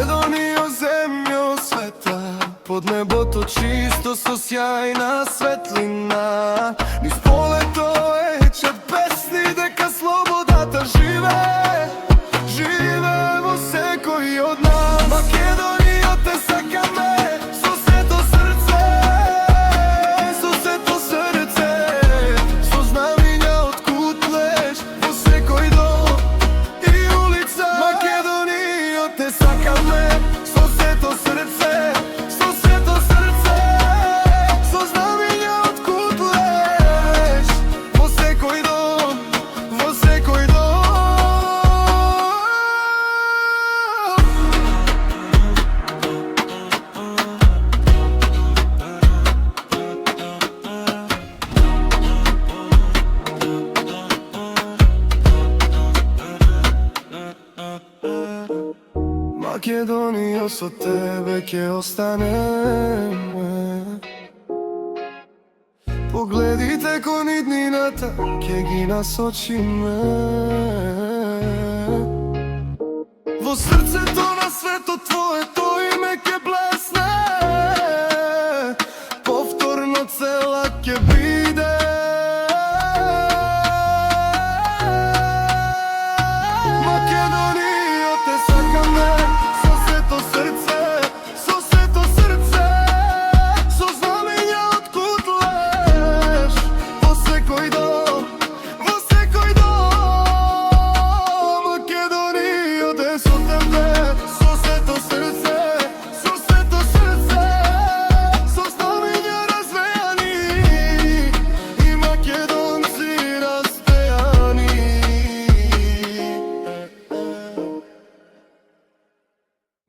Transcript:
Македонијо, земјо света, под небото чисто со сјајна светлина. Низ полето ечат песни дека слободата живее, живее во секој од нас. Македонијо, те сакаме со сето срце, со сето срце, со знамиња од кутлеш во секој дом и улица. Македонијо, те сакаме со сето срце, со сето срце, со знамиња од кутлеш во секој дом, во секој дом. Македонијо, со тебе ќе останеме. Погледите кон иднината ќе ги насочиме. Во срцето на светот